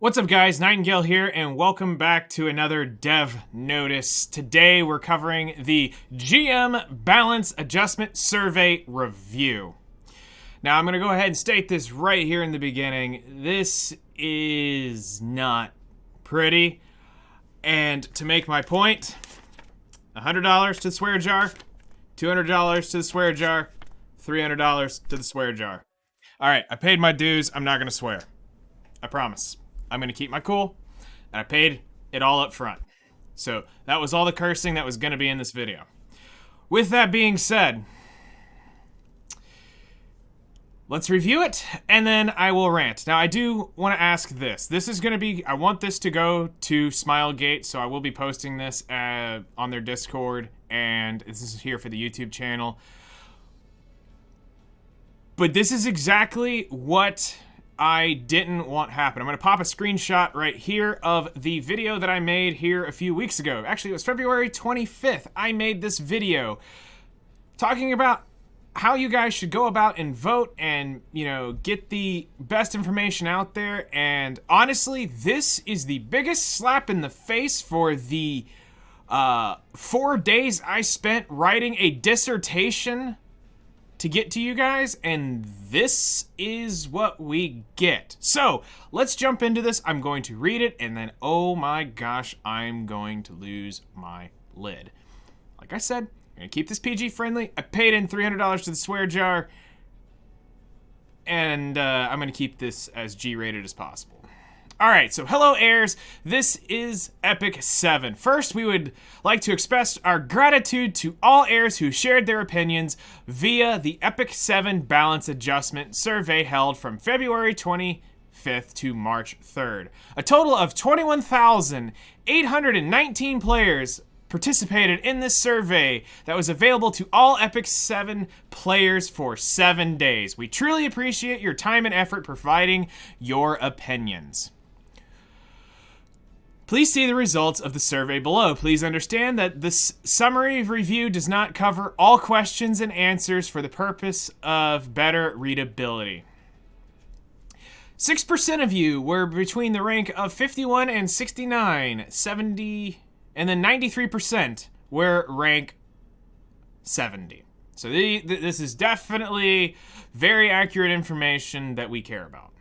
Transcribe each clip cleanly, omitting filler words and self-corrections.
What's up guys, Nightingale here, and welcome back to another Dev Notice. Today we're covering the GM Balance Adjustment Survey Review. Now I'm going to go ahead and state this right here in the beginning. This is not pretty. And to make my point, $100 to the swear jar, $200 to the swear jar, $300 to the swear jar. Alright, I paid my dues, I'm not going to swear. I promise. I'm going to keep my cool, and I paid it all up front. So that was all the cursing that was going to be in this video. With that being said, let's review it, and then I will rant. Now, I do want to ask this. This is going to be, I want this to go to Smilegate, so I will be posting this on their Discord, and this is here for the YouTube channel. But this is exactly what I didn't want happen. I'm going to pop a screenshot right here of the video that I made here a few weeks ago. Actually, it was February 25th. I made this video talking about how you guys should go about and vote and, you know, get the best information out there. And honestly, this is the biggest slap in the face for the 4 days I spent writing a dissertation to get to you guys, and this is what we get. So let's jump into this. I'm going to read it, and then oh my gosh, I'm going to lose my lid. Like I said, I'm gonna keep this PG friendly. I paid in $300 to the swear jar, and I'm gonna keep this as G-rated as possible. Alright, so hello heirs, this is Epic 7. First, we would like to express our gratitude to all heirs who shared their opinions via the Epic 7 Balance Adjustment Survey held from February 25th to March 3rd. A total of 21,819 players participated in this survey that was available to all Epic 7 players for 7 days. We truly appreciate your time and effort providing your opinions. Please see the results of the survey below. Please understand that this summary review does not cover all questions and answers for the purpose of better readability. 6% of you were between the rank of 51 and 69, 70, and then 93% were rank 70. So this is definitely very accurate information that we care about.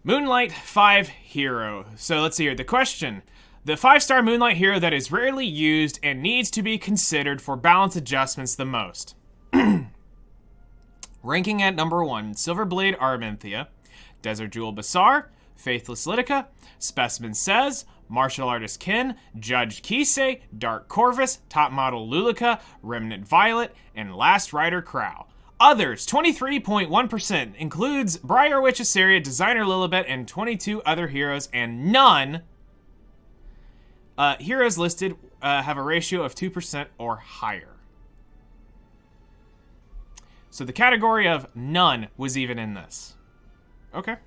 Moonlight 5 hero. So let's see here. The question. The 5-star Moonlight hero that is rarely used and needs to be considered for balance adjustments the most. Ranking at number 1, Silverblade Armenthea, Desert Jewel Basar, Faithless Litica, Specimen Says, Martial Artist Kin, Judge Kisei, Dark Corvus, Top Model Lulica, Remnant Violet, and Last Rider Crow. Others, 23.1%, includes Briar Witch Assyria, Designer Lilibet, and 22 other heroes, and none heroes listed have a ratio of 2% or higher. So the category of none was even in this. Okay.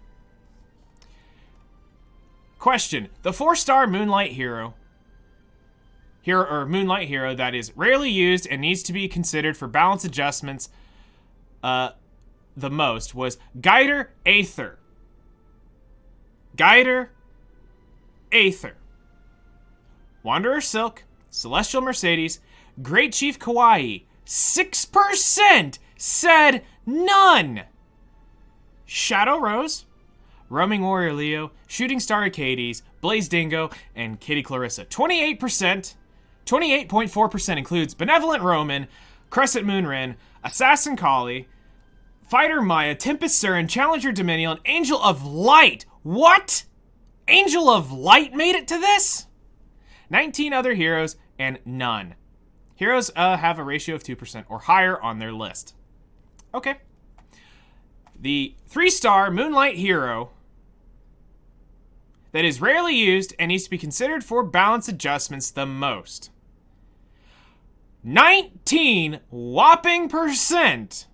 Question. The 4-star Moonlight hero Moonlight hero that is rarely used and needs to be considered for balance adjustments the most was Guider Aether. Guider Aether. Wanderer Silk, Celestial Mercedes, Great Chief Kawaii. 6% said none. Shadow Rose, Roaming Warrior Leo, Shooting Star Arcades, Blaze Dingo, and Kitty Clarissa. 28.4% includes Benevolent Roman, Crescent Moon Rin, Assassin Kali, Fighter Maya, Tempest Surin, Challenger Dominion, Angel of Light. What? Angel of Light made it to this? 19 other heroes and none. Heroes have a ratio of 2% or higher on their list. Okay. The 3-star Moonlight hero that is rarely used and needs to be considered for balance adjustments the most. 19 whopping %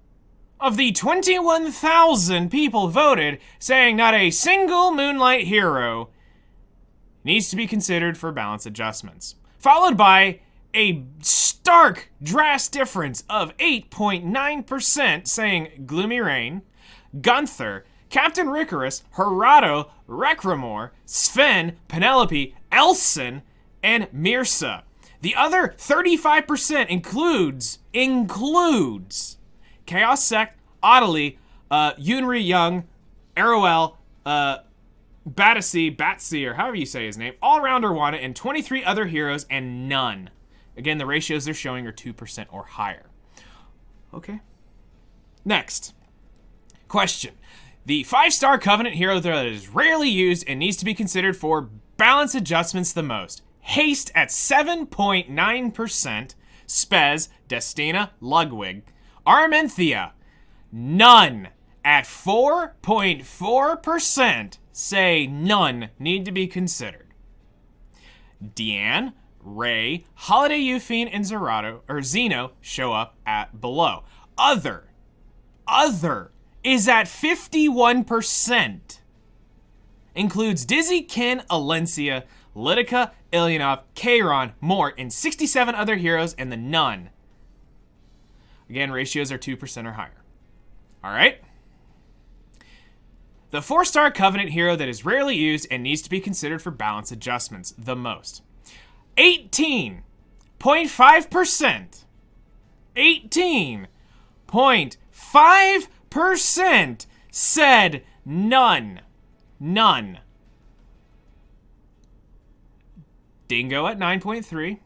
of the 21,000 people voted saying not a single Moonlight hero needs to be considered for balance adjustments. Followed by a stark, drastic difference of 8.9% saying Gloomy Rain, Gunther, Captain Ricorus, Herato, Rekramor, Sven, Penelope, Elson, and Mirsa. The other 35% includes Chaos Sect, Audley, Yunri Young, Aroel, Batsy, or however you say his name, All-Rounder Wanna, and 23 other heroes, and none. Again, the ratios they're showing are 2% or higher. Okay. Next. Question. The 5-star Covenant hero that is rarely used and needs to be considered for balance adjustments the most. Haste at 7.9%. Spez, Destina, Ludwig. Armenthea, none at 4.4%. Say none need to be considered. Deanne, Ray, Holiday Euphine, and Zeno show up at below. Other is at 51%. Includes Dizzy, Kin, Alencia, Lidica, Ilyanov, Kairon, Mort, and 67 other heroes, and the none. Again, ratios are 2% or higher. Alright? The 4-star Covenant hero that is rarely used and needs to be considered for balance adjustments the most. 18.5%. 18.5% said none. None. Dingo at 9.3.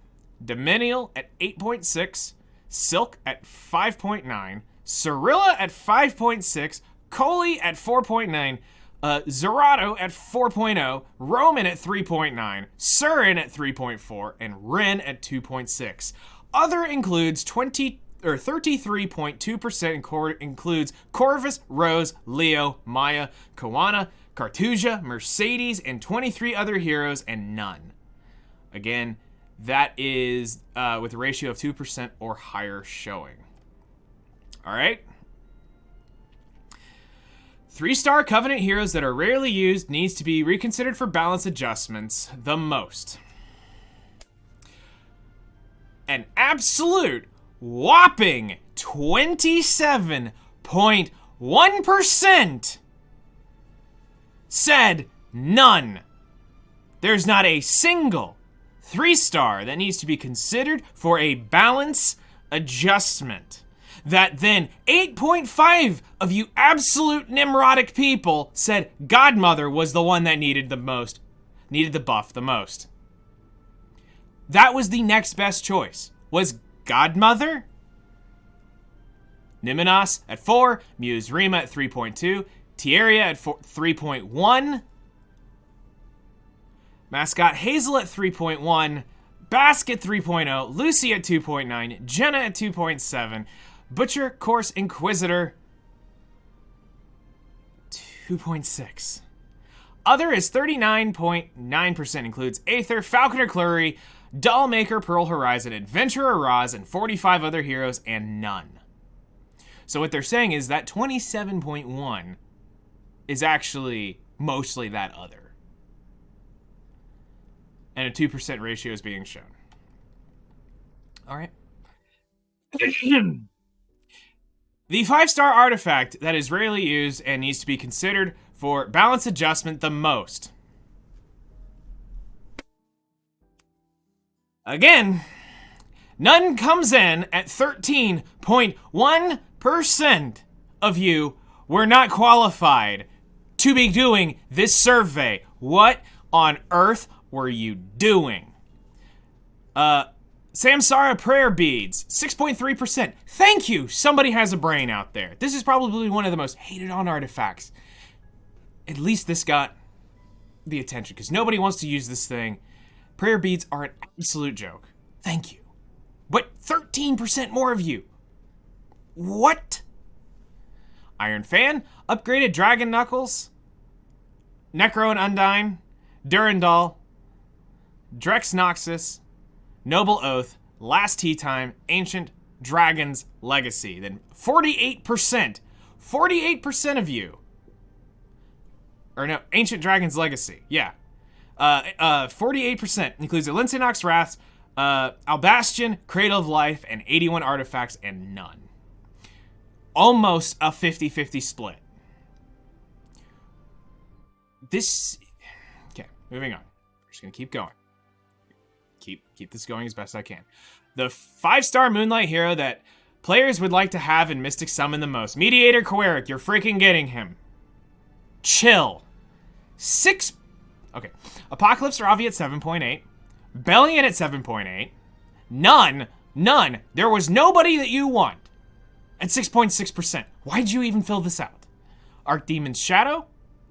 Dominial at 8.6. Silk at 5.9. Cirilla at 5.6. Coley at 4.9, Zerato at 4.0, Roman at 3.9, Surin at 3.4, and Ren at 2.6. Other includes 33.2% includes Corvus, Rose, Leo, Maya, Kawana, Cartusia, Mercedes, and 23 other heroes, and none. Again, that is with a ratio of 2% or higher showing. All right. 3-star Covenant heroes that are rarely used needs to be reconsidered for balance adjustments the most. An absolute whopping 27.1% said none. There's not a single 3-star that needs to be considered for a balance adjustment. That then 8.5 of you absolute Nimrodic people said Godmother was the one that needed the buff the most. That was the next best choice. Was Godmother? Niminas at 4, Muse Rima at 3.2, Tieria at 3.1, Mascot Hazel at 3.1, Basket 3.0, Lucy at 2.9, Jenna at 2.7, Butcher, Course, Inquisitor, 2.6. Other is 39.9%, includes Aether, Falconer Clury, Dollmaker, Pearl Horizon, Adventurer Roz, and 45 other heroes, and none. So what they're saying is that 27.1 is actually mostly that other. And a 2% ratio is being shown. All right. The 5-star artifact that is rarely used and needs to be considered for balance adjustment the most. Again, none comes in at 13.1% of you were not qualified to be doing this survey. What on earth were you doing? Samsara Prayer Beads, 6.3%. Thank you! Somebody has a brain out there. This is probably one of the most hated on artifacts. At least this got the attention, because nobody wants to use this thing. Prayer Beads are an absolute joke. Thank you. But 13% more of you. What? Iron Fan, upgraded Dragon Knuckles, Necro and Undyne, Durandal, Drex Noxus, Noble Oath, Last Tea Time, Ancient Dragon's Legacy. Then 48% of you, or no, Ancient Dragon's Legacy, yeah. 48% includes Alencinox Wrath, Albastion, Cradle of Life, and 81 artifacts, and none. Almost a 50-50 split. this... Okay, moving on. We're just gonna keep going. Keep this going as best I can. The 5-star Moonlight hero that players would like to have in Mystic Summon the most. Mediator Queric, you're freaking getting him. Chill. 6... Okay. Apocalypse Ravi at 7.8. Bellion at 7.8. None. There was nobody that you want at 6.6%. Why'd you even fill this out? Archdemon's Shadow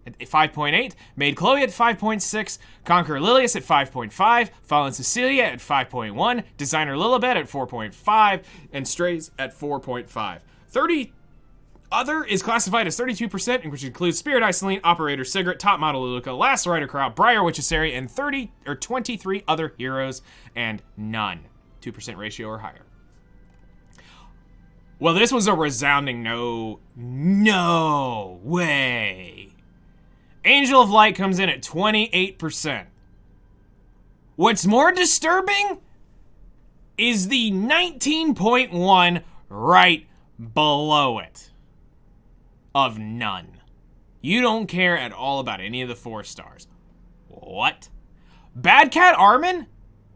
at 5.8. Maid Chloe at 5.6. Conqueror Lilius at 5.5. Fallen Cecilia at 5.1. Designer Lilibet at 4.5. And Strays at 4.5. 30 other is classified as 32%, which includes Spirit Isoline, Operator Sigurd, Top Model Luluka, Last Rider Crowd, Briar Witchesary, and 23 other heroes, and none. 2% ratio or higher. Well, this was a resounding no. No way. Angel of Light comes in at 28%. What's more disturbing is the 19.1 right below it. Of none. You don't care at all about any of the 4 stars. What? Bad Cat Armin?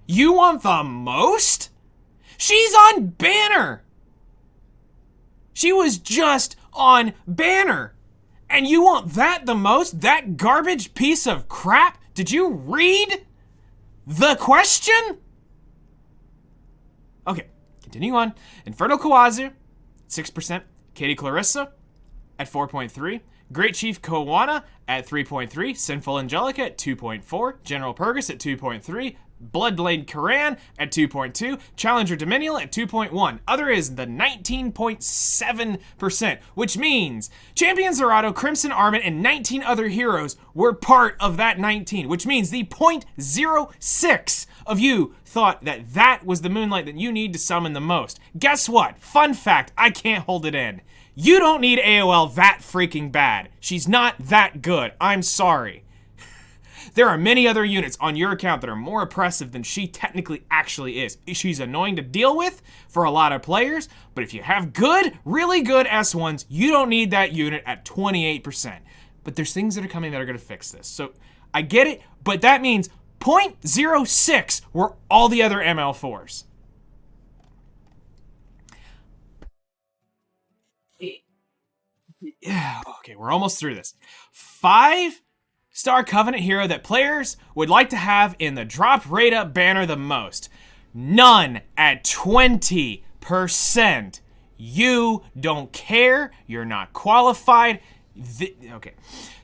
You want the most? She's on Banner! She was just on Banner! And you want that the most? That garbage piece of crap? Did you read the question? Okay, continue on. Infernal Kawazu, 6%. Katie Clarissa at 4.3. Great Chief Kowana at 3.3. Sinful Angelica at 2.4. General Purgus at 2.3. Bloodblade Karan at 2.2. Challenger Dominion at 2.1. Other is the 19.7%, which means Champion Zerato, Crimson Armin, and 19 other heroes were part of that 19, which means the 0.06 of you thought that that was the Moonlight that you need to summon the most. Guess what? Fun fact, I can't hold it in. You don't need AOL that freaking bad. She's not that good. I'm sorry. There are many other units on your account that are more oppressive than she technically actually is. She's annoying to deal with for a lot of players, but if you have good, really good S1s, you don't need that unit at 28%. But there's things that are coming that are gonna fix this. So I get it, but that means 0.06 were all the other ML4s. Yeah, okay, we're almost through this. 5-star Covenant hero that players would like to have in the drop rate up banner the most. None at 20%. You don't care. You're not qualified. Okay.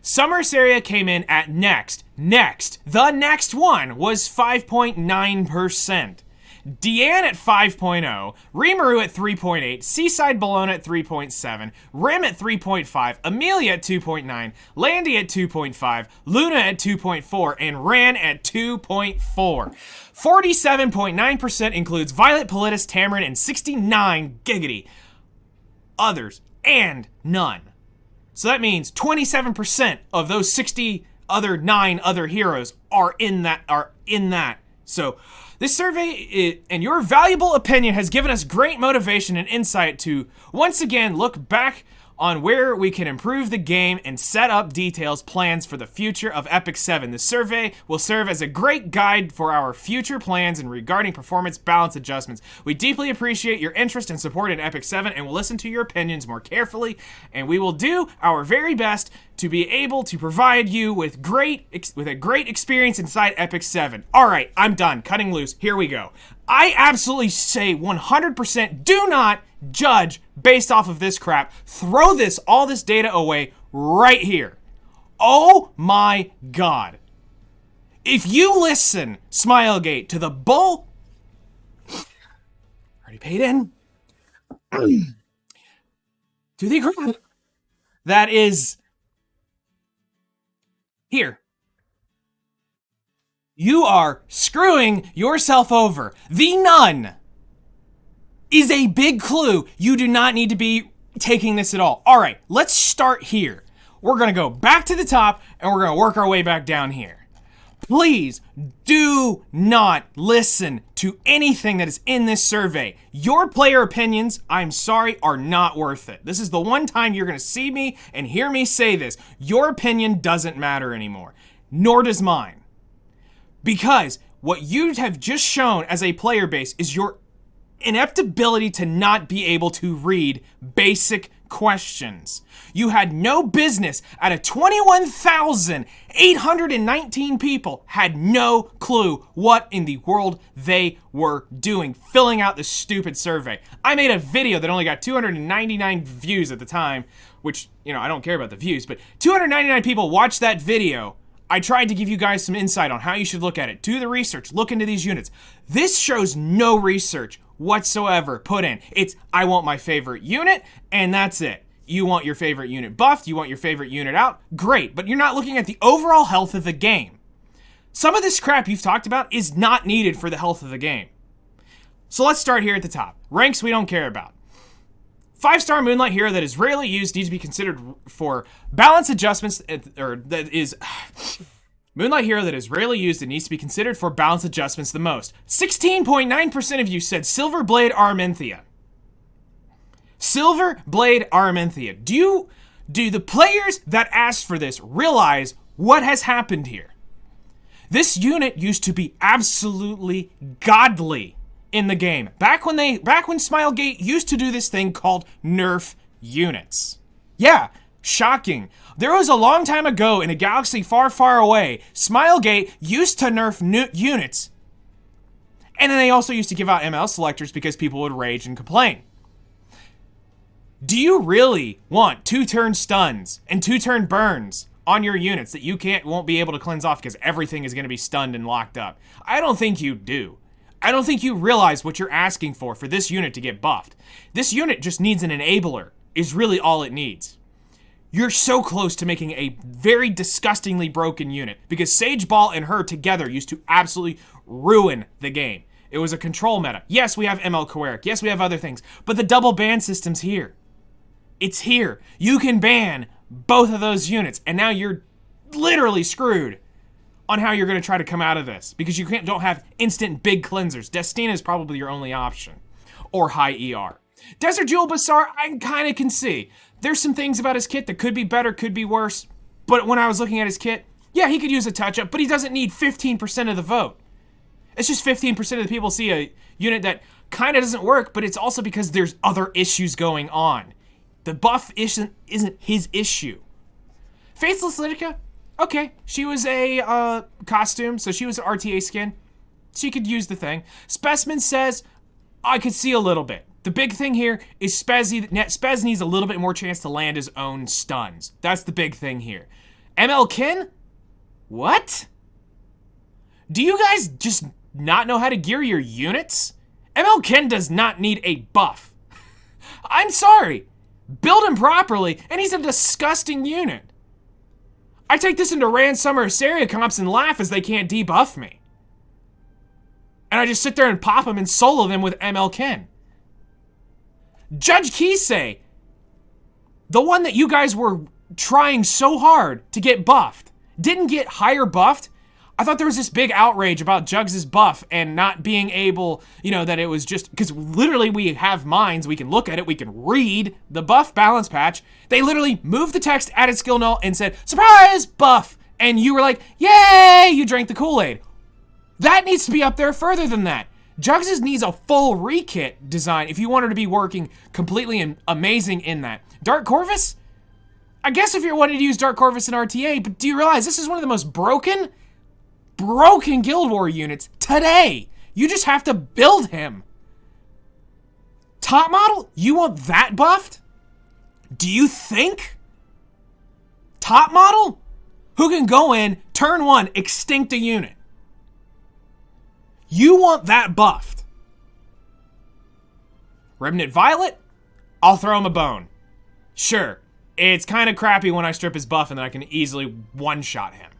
Summer Seria came in at next. The next one was 5.9%. Deanne at 5.0, Rimuru at 3.8, Seaside Bologna at 3.7, Rim at 3.5, Amelia at 2.9, Landy at 2.5, Luna at 2.4, and Ran at 2.4. 47.9% includes Violet, Politis, Tamarin, and 69 giggity others, and none. So that means 27% of those 9 other heroes are in that. So this survey and your valuable opinion has given us great motivation and insight to once again look back on where we can improve the game and set up plans for the future of Epic 7. The survey will serve as a great guide for our future plans and regarding performance balance adjustments. We deeply appreciate your interest and support in Epic 7 and will listen to your opinions more carefully, and we will do our very best to be able to provide you with a great experience inside Epic 7. All right, I'm done. Cutting loose. Here we go. I absolutely say 100% do not judge based off of this crap. Throw all this data away right here. Oh my God. If you listen, Smilegate, to the bull already paid in to the crap that is here, you are screwing yourself over. The Nun is a big clue. You do not need to be taking this at all. All right, let's start here. We're gonna go back to the top and we're gonna work our way back down here. Please do not listen to anything that is in this survey. Your player opinions, I'm sorry, are not worth it. This is the one time you're gonna see me and hear me say this. Your opinion doesn't matter anymore, nor does mine. Because what you have just shown as a player base is your inept ability to not be able to read basic questions. You had no business out of 21,819 people had no clue what in the world they were doing, filling out this stupid survey. I made a video that only got 299 views at the time, which, you know, I don't care about the views, but 299 people watched that video. I tried to give you guys some insight on how you should look at it. Do the research, look into these units. This shows no research whatsoever put in. It's, I want my favorite unit, and that's it. You want your favorite unit buffed, you want your favorite unit out, great, but you're not looking at the overall health of the game. Some of this crap you've talked about is not needed for the health of the game. So let's start here at the top. Ranks we don't care about. 5-star Moonlight hero that is rarely used needs to be considered for balance adjustments, Moonlight hero that is rarely used and needs to be considered for balance adjustments the most. 16.9% of you said Silver Blade Armenthea. Silver Blade Armenthea. Do the players that asked for this realize what has happened here? This unit used to be absolutely godly in the game. Back when Smilegate used to do this thing called nerf units. Yeah, shocking. There was a long time ago in a galaxy far, far away, Smilegate used to nerf units. And then they also used to give out ML selectors because people would rage and complain. Do you really want 2-turn stuns and 2-turn burns on your units that you won't be able to cleanse off because everything is going to be stunned and locked up? I don't think you do. I don't think you realize what you're asking for this unit to get buffed. This unit just needs an enabler, is really all it needs. You're so close to making a very disgustingly broken unit because Sage Ball and her together used to absolutely ruin the game. It was a control meta. Yes, we have ML Coeric. Yes, we have other things, but the double ban system's here. It's here. You can ban both of those units, and now you're literally screwed on how you're going to try to come out of this because you don't have instant big cleansers. Destina is probably your only option, or high ER. Desert Jewel Bassar, I kind of can see. There's some things about his kit that could be better, could be worse, but when I was looking at his kit, yeah, he could use a touch-up, but he doesn't need 15% of the vote. It's just 15% of the people see a unit that kind of doesn't work, but it's also because there's other issues going on. The buff isn't his issue. Faceless Lytica, okay, she was a costume, so she was an RTA skin. She could use the thing. Specimen says, I could see a little bit. The big thing here is Spez needs a little bit more chance to land his own stuns. That's the big thing here. ML Kin? What? Do you guys just not know how to gear your units? ML Kin does not need a buff. I'm sorry. Build him properly, and he's a disgusting unit. I take this into Rant Summer Seria comps and laugh as they can't debuff me. And I just sit there and pop them and solo them with ML Kin. Judge Kisei, the one that you guys were trying so hard to get buffed, didn't get higher buffed. I thought there was this big outrage about Jugs' buff and not being able, you know, that it was just, because literally we have minds, we can look at it, we can read the buff balance patch. They literally moved the text, added skill null, and said, surprise, buff. And you were like, yay, you drank the Kool-Aid. That needs to be up there further than that. Jugs' needs a full rekit design if you want her to be working completely and amazing in that. Dark Corvus? I guess if you're wanting to use Dark Corvus in RTA, but do you realize this is one of the most broken Guild War units today? You just have to build him. Top model? You want that buffed? Do you think? Top model? Who can go in, turn 1, extinct a unit. You want that buffed. Remnant Violet? I'll throw him a bone. Sure, it's kind of crappy when I strip his buff and then I can easily one-shot him.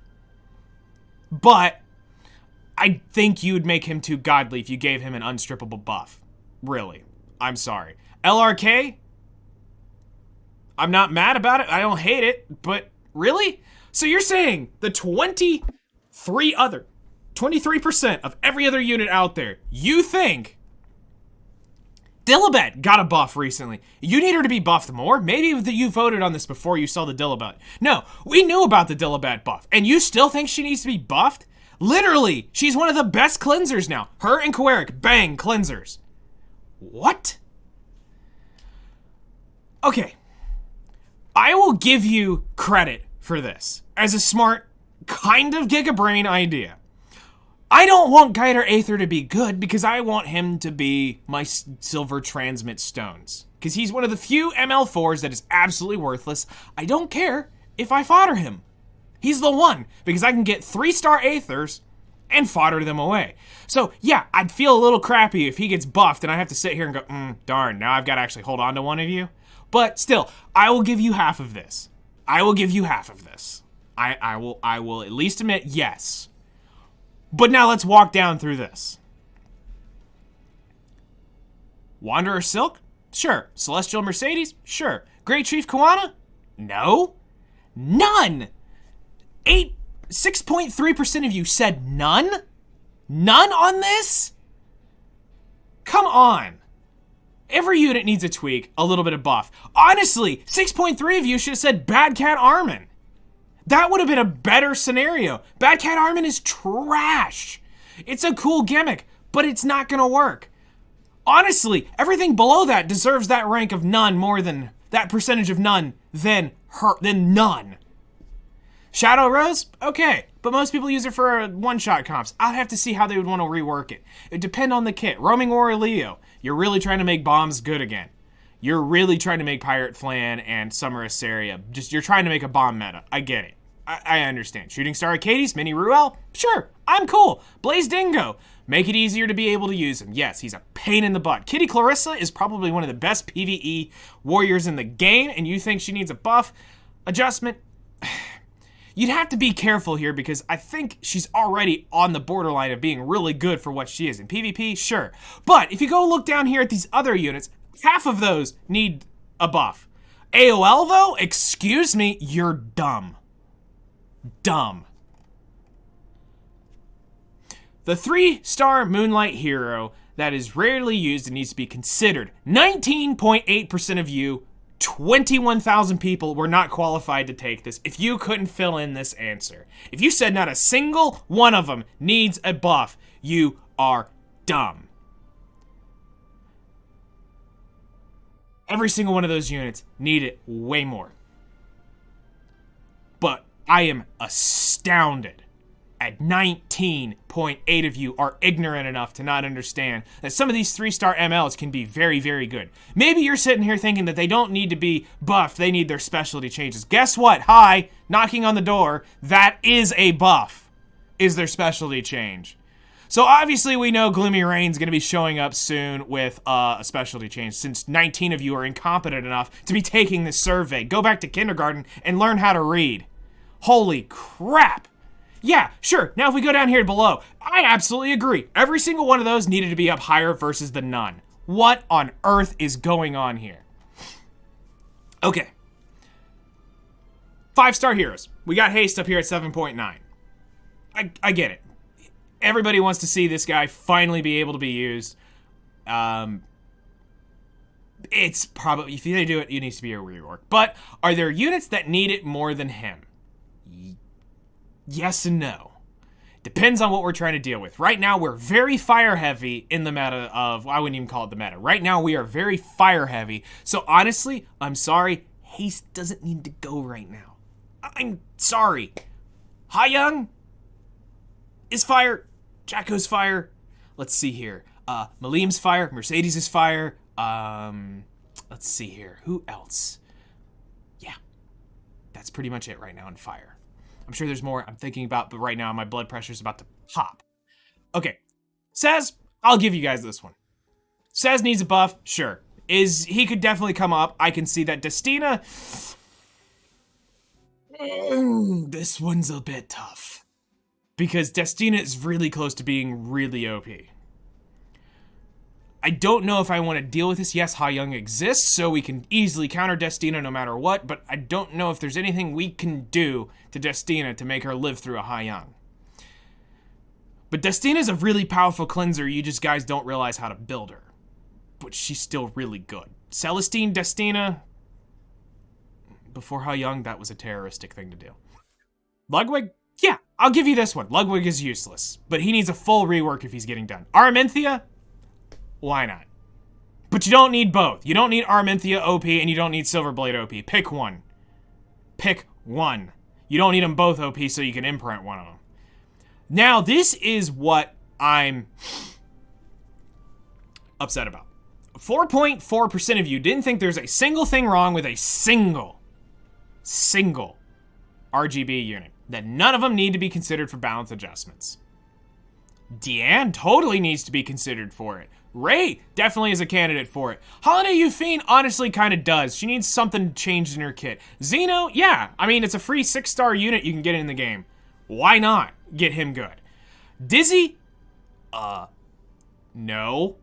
But I think you'd make him too godly if you gave him an unstrippable buff. Really. I'm sorry. LRK? I'm not mad about it. I don't hate it, but really? So you're saying the 23% of every other unit out there, you think Dilibet got a buff recently. You need her to be buffed more? Maybe you voted on this before you saw the Dilibet. No, we knew about the Dilibet buff, and you still think she needs to be buffed? Literally, she's one of the best cleansers now. Her and Koeric, bang, cleansers. What? Okay. I will give you credit for this as a smart, kind of gigabrain idea. I don't want Guider Aether to be good because I want him to be my silver transmit stones. Because he's one of the few ML4s that is absolutely worthless. I don't care if I fodder him. He's the one, because I can get 3-star Aethers and fodder them away. So yeah, I'd feel a little crappy if he gets buffed and I have to sit here and go, darn, now I've got to actually hold on to one of you. But still, I will give you half of this. I will give you half of this. I will at least admit yes. But now let's walk down through this. Wanderer Silk? Sure. Celestial Mercedes? Sure. Great Chief Koana? No. None. 6.3% of you said none? None on this? Come on. Every unit needs a tweak, a little bit of buff. Honestly, 6.3 of you should have said Bad Cat Armin. That would have been a better scenario. Bad Cat Armin is trash. It's a cool gimmick, but it's not gonna work. Honestly, everything below that deserves that rank of none more than that percentage of none than none. Shadow Rose? Okay, but most people use it for one-shot comps. I'd have to see how they would want to rework it. It depends on the kit. Roaming Warrior Leo, you're really trying to make bombs good again. You're really trying to make Pirate Flan and Summer Assaria. You're trying to make a bomb meta. I get it. I understand. Shooting Star Arcades, Mini Ruel? Sure, I'm cool. Blaze Dingo, make it easier to be able to use him. Yes, he's a pain in the butt. Kitty Clarissa is probably one of the best PvE warriors in the game, and you think she needs a buff adjustment? You'd have to be careful here because I think she's already on the borderline of being really good for what she is. In PvP, sure. But if you go look down here at these other units, half of those need a buff. AOL though, excuse me, you're dumb. Dumb. The 3-star Moonlight hero that is rarely used and needs to be considered. 19.8% of you, 21,000 people were not qualified to take this if you couldn't fill in this answer. If you said not a single one of them needs a buff, you are dumb. Every single one of those units need it way more. But I am astounded at 19.8 of you are ignorant enough to not understand that some of these 3-star MLs can be very, very good. Maybe you're sitting here thinking that they don't need to be buffed, they need their specialty changes. Guess what? Hi, knocking on the door, that is a buff, is their specialty change. So obviously we know Gloomy Rain's gonna be showing up soon with a specialty change since 19 of you are incompetent enough to be taking this survey. Go back to kindergarten and learn how to read. Holy crap. Yeah, sure. Now if we go down here below, I absolutely agree. Every single one of those needed to be up higher versus the none. What on earth is going on here? Okay. 5-star heroes. We got Haste up here at 7.9. I get it. Everybody wants to see this guy finally be able to be used. It's probably, if they do it, it needs to be a rework. But are there units that need it more than him? Yes and no. Depends on what we're trying to deal with. Right now, we're very fire heavy in the meta of, well, I wouldn't even call it the meta. Right now, we are very fire heavy. So honestly, I'm sorry, Haste doesn't need to go right now. I'm sorry. Young is fire. Jacko's fire. Let's see here. Malim's fire. Mercedes is fire. Let's see here. Who else? Yeah. That's pretty much it right now in fire. I'm sure there's more I'm thinking about, but right now my blood pressure's about to pop. Okay, Saz, I'll give you guys this one. Saz needs a buff, sure. He could definitely come up. I can see that. Destina, this one's a bit tough. Because Destina is really close to being really OP. I don't know if I want to deal with this. Yes, Young exists, so we can easily counter Destina no matter what, but I don't know if there's anything we can do to Destina to make her live through a Young. But Destina's a really powerful cleanser, you just guys don't realize how to build her. But she's still really good. Celestine, Destina, before How Young, that was a terroristic thing to do. Ludwig? Yeah, I'll give you this one. Ludwig is useless, but he needs a full rework if he's getting done. Arminthia? Why not? But you don't need both. You don't need Arminthia OP and you don't need Silverblade OP. Pick one. Pick one. You don't need them both OP so you can imprint one of them. Now, this is what I'm upset about. 4.4% of you didn't think there's a single thing wrong with a single RGB unit. That none of them need to be considered for balance adjustments. Deanne totally needs to be considered for it. Ray definitely is a candidate for it. Holiday Euphine honestly kind of does. She needs something changed in her kit. Zeno, yeah. I mean, it's a free 6-star unit you can get in the game. Why not get him good? Dizzy? No.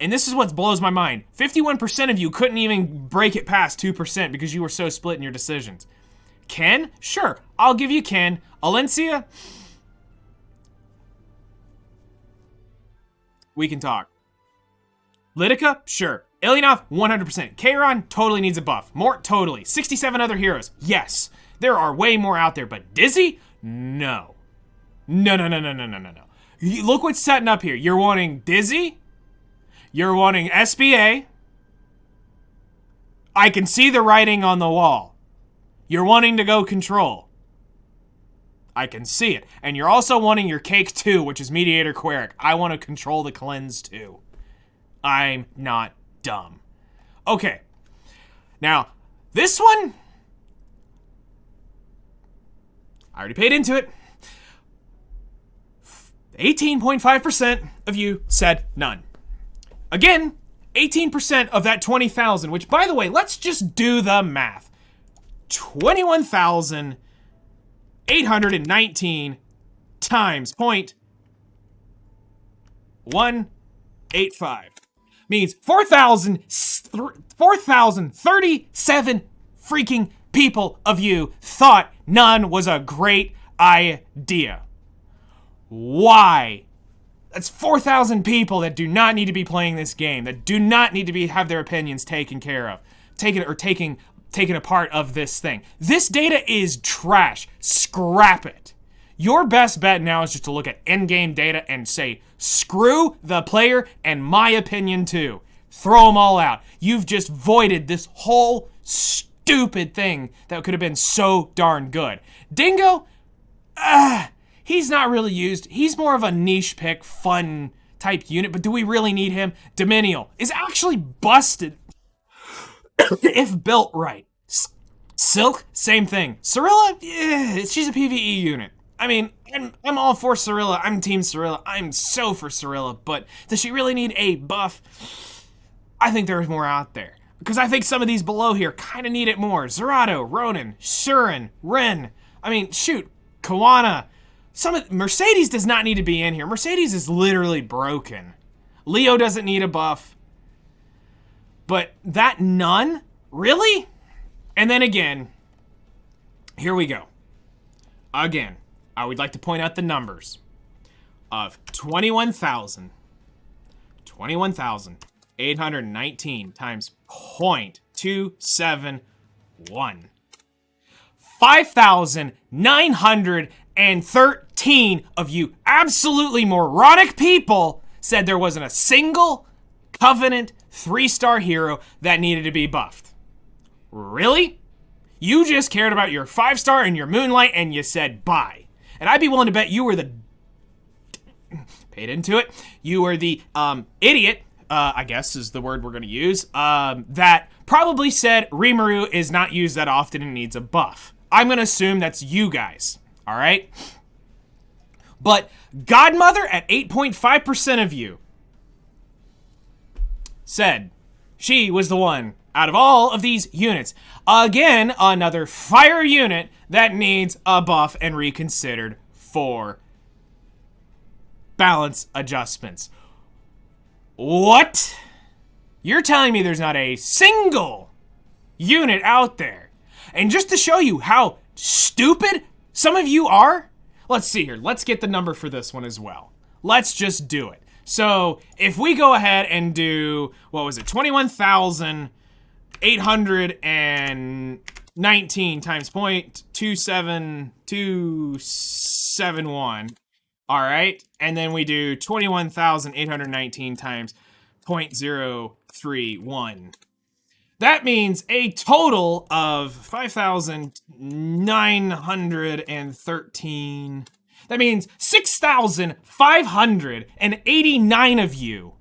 And this is what blows my mind. 51% of you couldn't even break it past 2% because you were so split in your decisions. Ken? Sure, I'll give you Ken. Alencia? We can talk. Lidica? Sure. Ilyanov? 100%. Kairon? Totally needs a buff. Mort? Totally. 67 other heroes? Yes. There are way more out there, but Dizzy? No. No. Look what's setting up here. You're wanting Dizzy? You're wanting SBA? I can see the writing on the wall. You're wanting to go control. I can see it. And you're also wanting your cake too, which is Mediator Queric. I want to control the cleanse too. I'm not dumb. Okay. Now, this one, I already paid into it. 18.5% of you said none. Again, 18% of that 20,000, which, by the way, let's just do the math. 21,819 times 0.185 means 4,037 freaking people of you thought none was a great idea. Why? That's 4,000 people that do not need to be playing this game, that do not need to have their opinions taken care of, taken a part of this thing. This data is trash. Scrap it. Your best bet now is just to look at in-game data and say, screw the player and my opinion too. Throw them all out. You've just voided this whole stupid thing that could have been so darn good. Dingo? He's not really used. He's more of a niche pick, fun type unit, but do we really need him? Dominial is actually busted if built right. Silk, same thing. Cirilla, she's a PvE unit. I mean, I'm all for Cirilla. I'm Team Cirilla. I'm so for Cirilla, but does she really need a buff? I think there's more out there. Because I think some of these below here kind of need it more. Zerato, Ronan, Shurin, Ren. I mean, shoot, Kawana. Mercedes does not need to be in here. Mercedes is literally broken. Leo doesn't need a buff. But that none? Really? And then again, here we go. Again, I would like to point out the numbers of 21,819 times 0.271. 5,913 of you absolutely moronic people said there wasn't a single Covenant 3-star hero that needed to be buffed. Really? You just cared about your 5-star and your Moonlight and you said bye. And I'd be willing to bet you were the paid into it. You were the idiot, I guess is the word we're going to use, that probably said Rimuru is not used that often and needs a buff. I'm going to assume that's you guys, all right? But Godmother at 8.5% of you said she was the one out of all of these units. Again, another fire unit that needs a buff and reconsidered for balance adjustments. What? You're telling me there's not a single unit out there? And just to show you how stupid some of you are, Let's see here. Let's get the number for this one as well. Let's just do it. So if we go ahead and do, what was it, 21,819 times 0.27271. All right. And then we do 21,819 times 0.031. That means a total of 5,913. That means 6,589 of you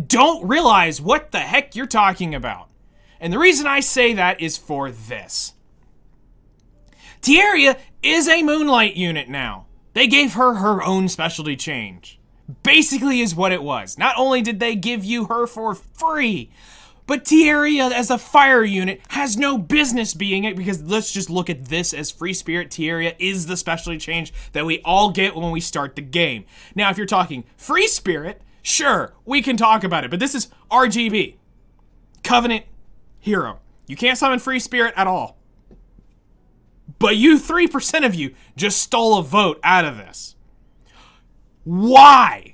don't realize what the heck you're talking about. And the reason I say that is for this. Tierria is a Moonlight unit now. They gave her her own specialty change. Basically is what it was. Not only did they give you her for free, but Tierria as a fire unit has no business being it, because let's just look at this as Free Spirit. Tierria is the specialty change that we all get when we start the game. Now, if you're talking Free Spirit, sure, we can talk about it, but this is RGB. Covenant Hero. You can't summon Free Spirit at all. But you, 3% of you, just stole a vote out of this. Why?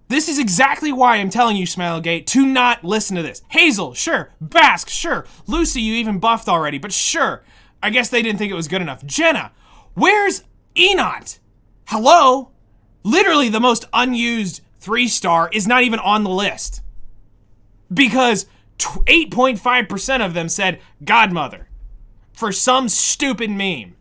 This is exactly why I'm telling you, Smilegate, to not listen to this. Hazel, sure. Bask, sure. Lucy, you even buffed already, but sure. I guess they didn't think it was good enough. Jenna, where's Enot? Hello? Literally the most unused 3-star is not even on the list. Because 8.5% of them said Godmother for some stupid meme.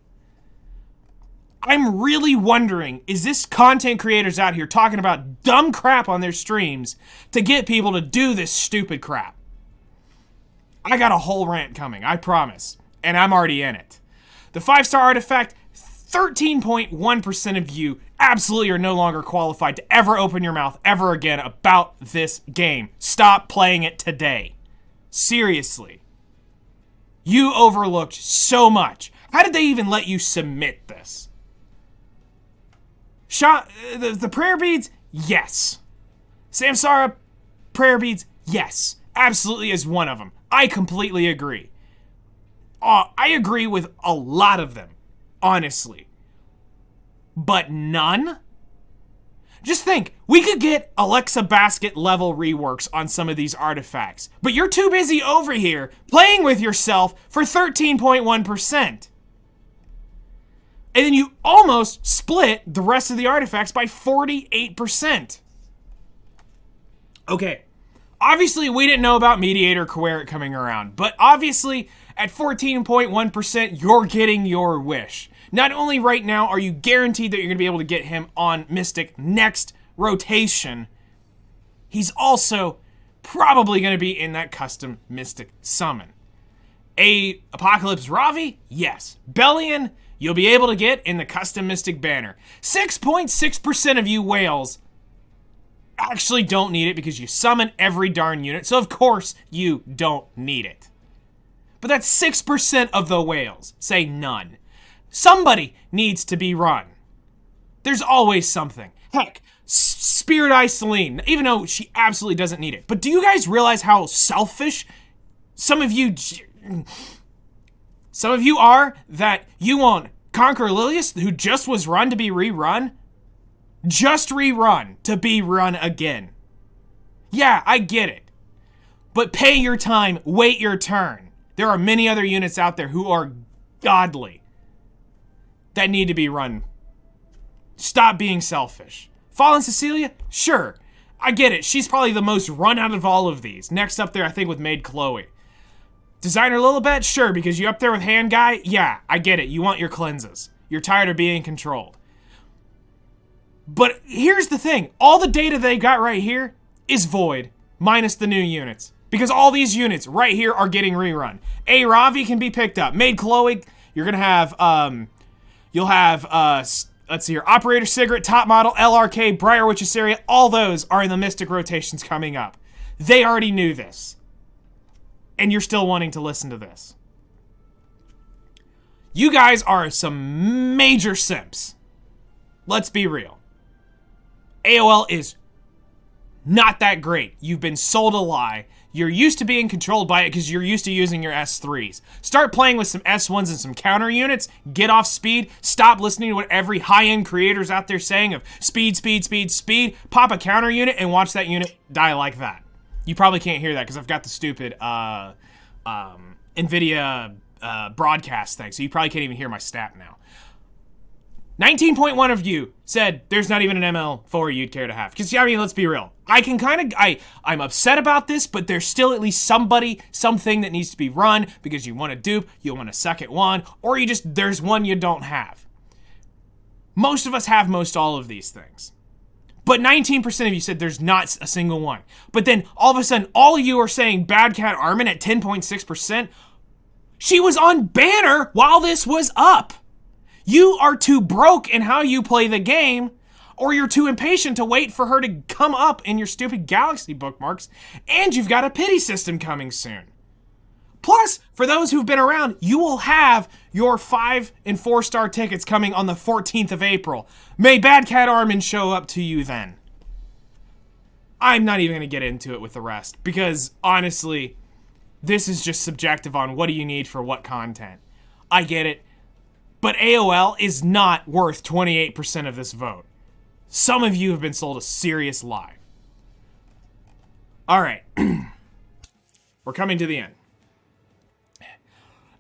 I'm really wondering, is this content creators out here talking about dumb crap on their streams to get people to do this stupid crap? I got a whole rant coming, I promise. And I'm already in it. The 5-star artifact, 13.1% of you absolutely are no longer qualified to ever open your mouth ever again about this game. Stop playing it today. Seriously. You overlooked so much. How did they even let you submit this? The prayer beads, yes. Samsara prayer beads, yes. Absolutely is one of them. I completely agree. I agree with a lot of them, honestly. But none? Just think, we could get Alexa Basket level reworks on some of these artifacts, but you're too busy over here playing with yourself for 13.1%. And then you almost split the rest of the artifacts by 48%. Okay, obviously we didn't know about Mediator Querrit coming around, but obviously at 14.1%, you're getting your wish. Not only right now are you guaranteed that you're going to be able to get him on Mystic next rotation, he's also probably going to be in that custom Mystic summon. Apocalypse Ravi? Yes. Bellion? You'll be able to get in the custom Mystic banner. 6.6% of you whales actually don't need it because you summon every darn unit, so of course you don't need it. But that's 6% of the whales. Say none. Somebody needs to be run. There's always something. Heck, Spirit Eye Celine, even though she absolutely doesn't need it. But do you guys realize how selfish some of you are, that you want Conqueror Lilius, who just was run to be rerun? Just rerun to be run again. Yeah, I get it. But pay your time, wait your turn. There are many other units out there who are godly that need to be run. Stop being selfish. Fallen Cecilia? Sure. I get it. She's probably the most run out of all of these. Next up there, I think, with Maid Chloe. Designer Lilibet? Sure, because you up there with Hand Guy? Yeah, I get it. You want your cleanses. You're tired of being controlled. But here's the thing. All the data they got right here is void, minus the new units. Because all these units right here are getting rerun. A Ravi can be picked up. Maid Chloe, you're gonna have, you'll have, let's see here, Operator Cigarette, Top Model, LRK, Briar Witch Assyria, all those are in the Mystic rotations coming up. They already knew this. And you're still wanting to listen to this. You guys are some major simps. Let's be real. AOL is not that great. You've been sold a lie. You're used to being controlled by it because you're used to using your S3s. Start playing with some S1s and some counter units. Get off speed. Stop listening to what every high-end creator's out there saying of speed, speed, speed, speed. Pop a counter unit and watch that unit die like that. You probably can't hear that because I've got the stupid NVIDIA broadcast thing, so you probably can't even hear my stat now. 19.1 of you said there's not even an ML4 you'd care to have. Because, I mean, let's be real. I'm upset about this, but there's still at least something that needs to be run because you want a dupe, you want a second one, or there's one you don't have. Most of us have most all of these things. But 19% of you said there's not a single one. But then, all of a sudden, all of you are saying Bad Cat Armin at 10.6%. She was on banner while this was up. You are too broke in how you play the game, or you're too impatient to wait for her to come up in your stupid Galaxy bookmarks, and you've got a pity system coming soon. Plus, for those who've been around, you will have your 5- and 4-star tickets coming on the 14th of April. May Bad Cat Armin show up to you then. I'm not even going to get into it with the rest, because honestly, this is just subjective on what do you need for what content. I get it. But AOL is not worth 28% of this vote. Some of you have been sold a serious lie. All right. We're coming to the end.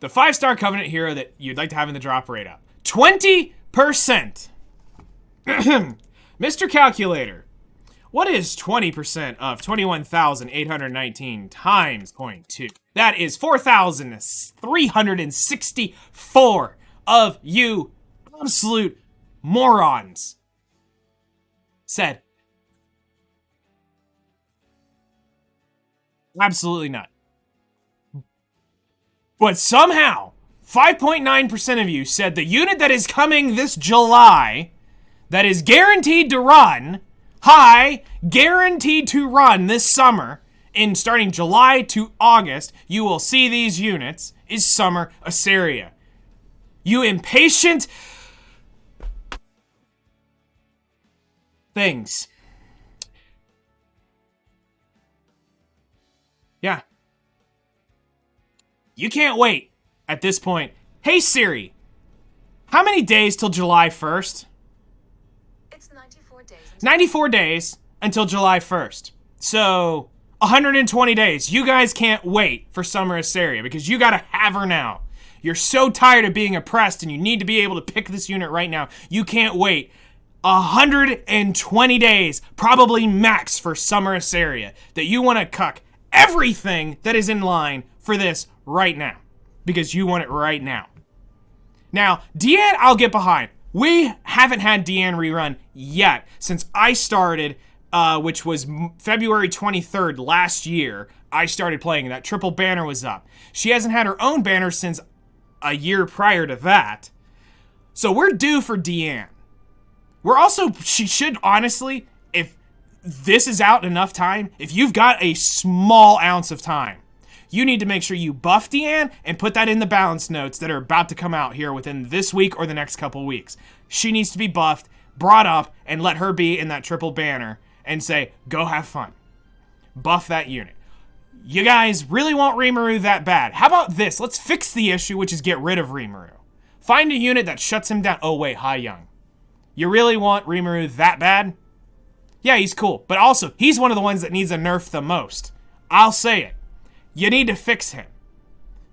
The 5-star Covenant hero that you'd like to have in the drop rate up. 20%. Mr. Calculator. What is 20% of 21,819 times 0.2? That is 4,364 of you absolute morons said. Absolutely not. But somehow, 5.9% of you said the unit that is coming this July, that is guaranteed to run, guaranteed to run this summer, in starting July to August, you will see these units, is Summer Assyria. You impatient things. Yeah. You can't wait at this point. Hey Siri, how many days till July 1st? It's 94 days. 94 days until July 1st. So, 120 days. You guys can't wait for Summer Assyria because you gotta have her now. You're so tired of being oppressed and you need to be able to pick this unit right now. You can't wait 120 days, probably max, for Summer Assyria, that you want to cuck everything that is in line for this right now. Because you want it right now. Now, Deanne, I'll get behind. We haven't had Deanne rerun yet since I started, which was February 23rd last year. I started playing. That triple banner was up. She hasn't had her own banner since a year prior to that. So we're due for Deanne. She should honestly, if this is out in enough time, if you've got a small ounce of time, you need to make sure you buff Deanne and put that in the balance notes that are about to come out here within this week or the next couple weeks. She needs to be buffed, brought up, and let her be in that triple banner and say, go have fun. Buff that unit. You guys really want Rimuru that bad. How about this? Let's fix the issue, which is get rid of Rimuru. Find a unit that shuts him down. Oh wait, Hai Young. You really want Rimuru that bad? Yeah, he's cool. But also, he's one of the ones that needs a nerf the most. I'll say it. You need to fix him.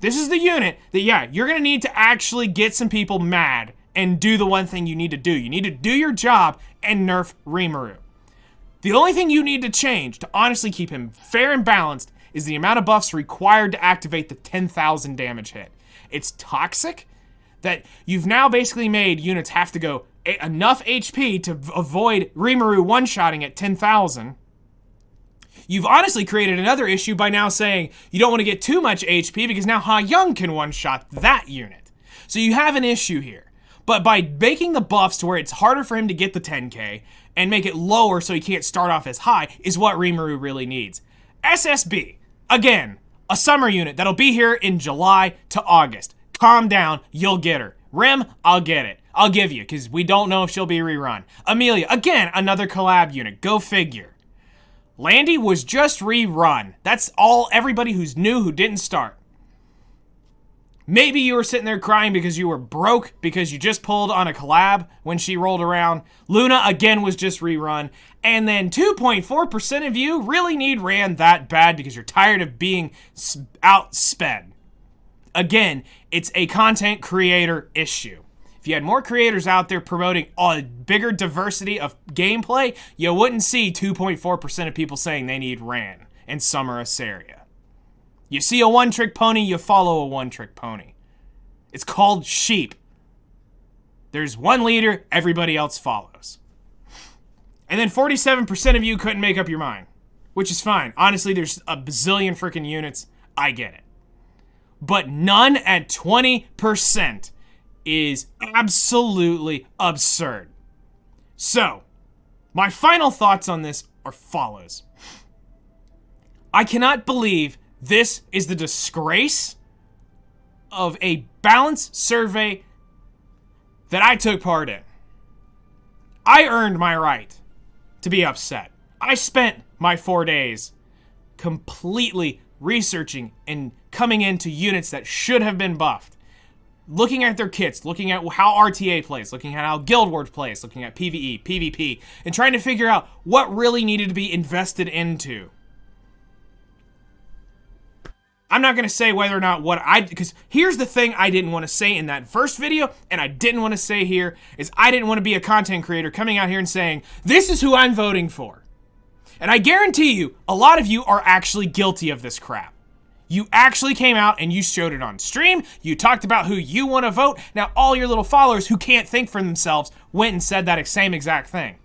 This is the unit that, yeah, you're going to need to actually get some people mad and do the one thing you need to do. You need to do your job and nerf Rimuru. The only thing you need to change to honestly keep him fair and balanced is the amount of buffs required to activate the 10,000 damage hit. It's toxic that you've now basically made units have to go enough HP to avoid Rimuru one-shotting at 10,000. You've honestly created another issue by now saying you don't want to get too much HP because now Ha Young can one-shot that unit. So you have an issue here. But by making the buffs to where it's harder for him to get the 10k and make it lower so he can't start off as high is what Rimuru really needs. SSB, again, a summer unit that'll be here in July to August. Calm down, you'll get her. Rim, I'll get it. I'll give you, because we don't know if she'll be rerun. Amelia, again, another collab unit. Go figure. Landy was just rerun. That's all everybody who's new who didn't start. Maybe you were sitting there crying because you were broke because you just pulled on a collab when she rolled around. Luna, again, was just rerun. And then 2.4% of you really need Rand that bad because you're tired of being outsped. Again, it's a content creator issue. If you had more creators out there promoting a bigger diversity of gameplay, you wouldn't see 2.4% of people saying they need Rand and Summer Asaria. You see a one-trick pony, you follow a one-trick pony. It's called sheep. There's one leader, everybody else follows. And then 47% of you couldn't make up your mind, which is fine. Honestly, there's a bazillion freaking units. I get it. But none at 20% is absolutely absurd. So, my final thoughts on this are follows. I cannot believe this is the disgrace of a balanced survey that I took part in. I earned my right to be upset. I spent my 4 days completely researching and coming into units that should have been buffed. Looking at their kits, looking at how RTA plays, looking at how Guild Wars plays, looking at PvE, PvP, and trying to figure out what really needed to be invested into. I'm not going to say whether or not because here's the thing I didn't want to say in that first video, and I didn't want to say here, is I didn't want to be a content creator coming out here and saying, this is who I'm voting for. And I guarantee you, a lot of you are actually guilty of this crap. You actually came out and you showed it on stream, you talked about who you want to vote, now all your little followers who can't think for themselves went and said that same exact thing.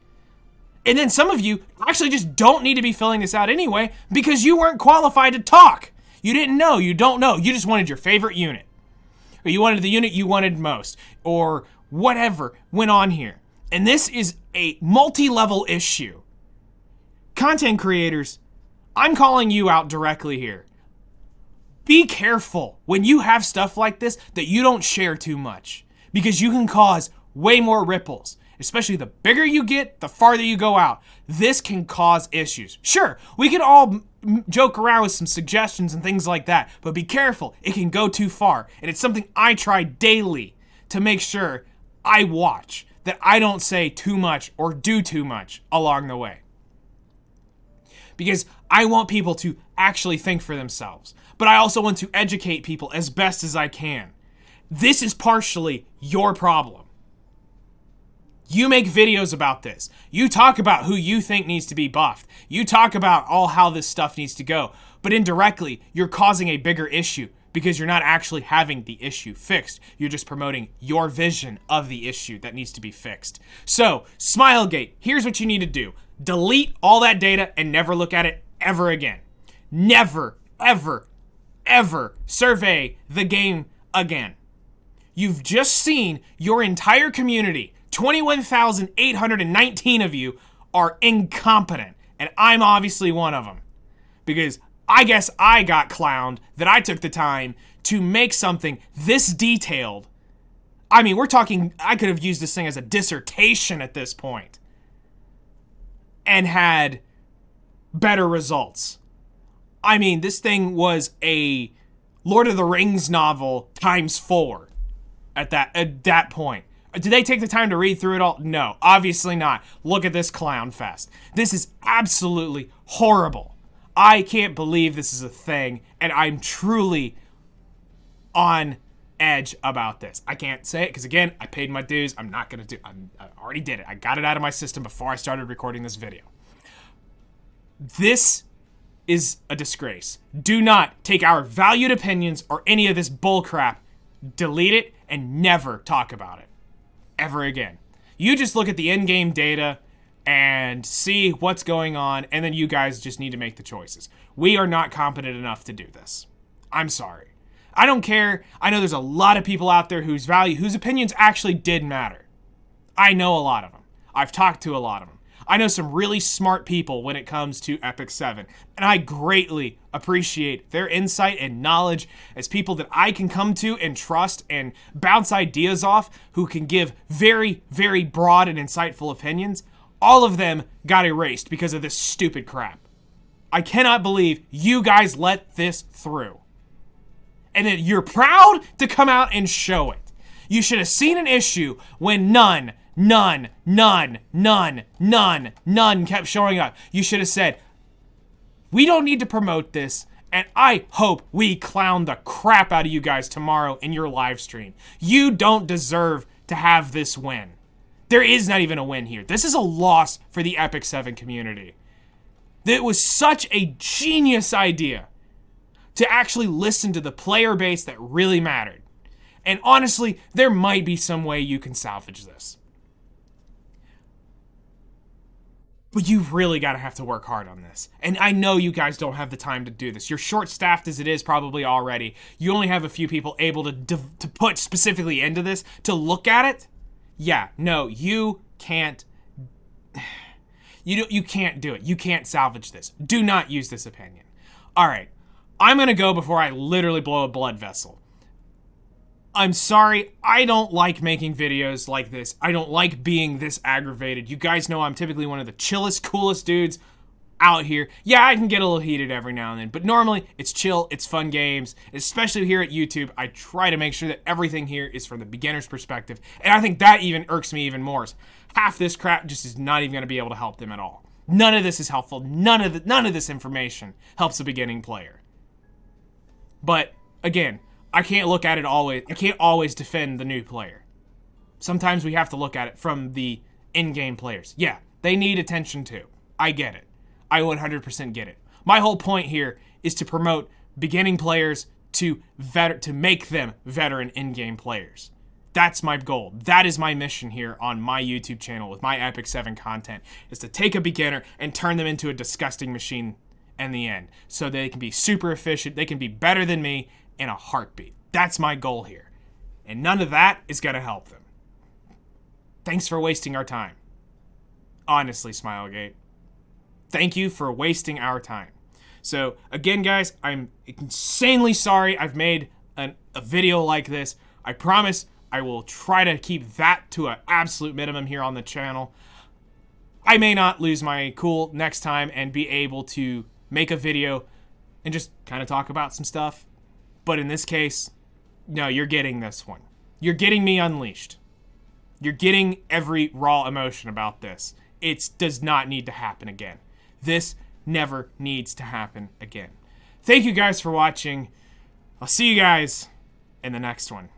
And then some of you actually just don't need to be filling this out anyway because you weren't qualified to talk. You didn't know, you don't know, you just wanted your favorite unit. Or you wanted the unit you wanted most, or whatever went on here. And this is a multi-level issue. Content creators, I'm calling you out directly here. Be careful when you have stuff like this that you don't share too much, because you can cause way more ripples. Especially the bigger you get, the farther you go out. This can cause issues. Sure, we can all joke around with some suggestions and things like that, but be careful. It can go too far. And it's something I try daily to make sure I watch, that I don't say too much or do too much along the way. Because I want people to actually think for themselves. But I also want to educate people as best as I can. This is partially your problem. You make videos about this. You talk about who you think needs to be buffed. You talk about all how this stuff needs to go. But indirectly, you're causing a bigger issue because you're not actually having the issue fixed. You're just promoting your vision of the issue that needs to be fixed. So, Smilegate, here's what you need to do. Delete all that data and never look at it ever again. Never, ever, ever survey the game again. You've just seen your entire community, 21,819 of you, are incompetent. And I'm obviously one of them. Because I guess I got clowned that I took the time to make something this detailed. I mean, we're talking, I could have used this thing as a dissertation at this point. And had better results. I mean, this thing was a Lord of the Rings novel times 4 at that point. Did they take the time to read through it all? No, obviously not. Look at this clown fest. This is absolutely horrible. I can't believe this is a thing, and I'm truly on edge about this. I can't say it because, again, I paid my dues. I'm not going to do I already did it. I got it out of my system before I started recording this video. This is a disgrace. Do not take our valued opinions or any of this bullcrap, delete it, and never talk about it ever again. You just look at the in-game data and see what's going on, and then you guys just need to make the choices. We are not competent enough to do this. I'm sorry. I don't care. I know there's a lot of people out there whose opinions actually did matter. I know a lot of them. I've talked to a lot of them. I know some really smart people when it comes to Epic 7, and I greatly appreciate their insight and knowledge as people that I can come to and trust and bounce ideas off, who can give very, very broad and insightful opinions. All of them got erased because of this stupid crap. I cannot believe you guys let this through. And then you're proud to come out and show it. You should have seen an issue when none kept showing up. You should have said, we don't need to promote this, and I hope we clown the crap out of you guys tomorrow in your live stream. You don't deserve to have this win. There is not even a win here. This is a loss for the Epic 7 community. It was such a genius idea to actually listen to the player base that really mattered. And honestly, there might be some way you can salvage this. But you really gotta have to work hard on this. And I know you guys don't have the time to do this. You're short-staffed as it is probably already. You only have a few people able to put specifically into this, to look at it. Yeah, no, you can't. You can't do it. You can't salvage this. Do not use this opinion. All right, I'm gonna go before I literally blow a blood vessel. I'm sorry, I don't like making videos like this. I don't like being this aggravated. You guys know I'm typically one of the chillest, coolest dudes out here. Yeah, I can get a little heated every now and then, but normally it's chill, it's fun games. Especially here at YouTube, I try to make sure that everything here is from the beginner's perspective, and I think that even irks me even more. Half this crap just is not even going to be able to help them at all. None of this is helpful. None of this information helps a beginning player. But again, I can't look at it always. I can't always defend the new player. Sometimes we have to look at it from the in-game players. Yeah, they need attention too. I get it. I 100% get it. My whole point here is to promote beginning players to make them veteran in-game players. That's my goal. That is my mission here on my YouTube channel with my Epic 7 content, is to take a beginner and turn them into a disgusting machine in the end. So they can be super efficient, they can be better than me in a heartbeat. That's my goal here. And none of that is gonna help them. Thanks for wasting our time. Honestly, Smilegate. Thank you for wasting our time. So again, guys, I'm insanely sorry I've made a video like this. I promise I will try to keep that to an absolute minimum here on the channel. I may not lose my cool next time and be able to make a video and just kind of talk about some stuff. But in this case, no, you're getting this one. You're getting me unleashed. You're getting every raw emotion about this. It does not need to happen again. This never needs to happen again. Thank you guys for watching. I'll see you guys in the next one.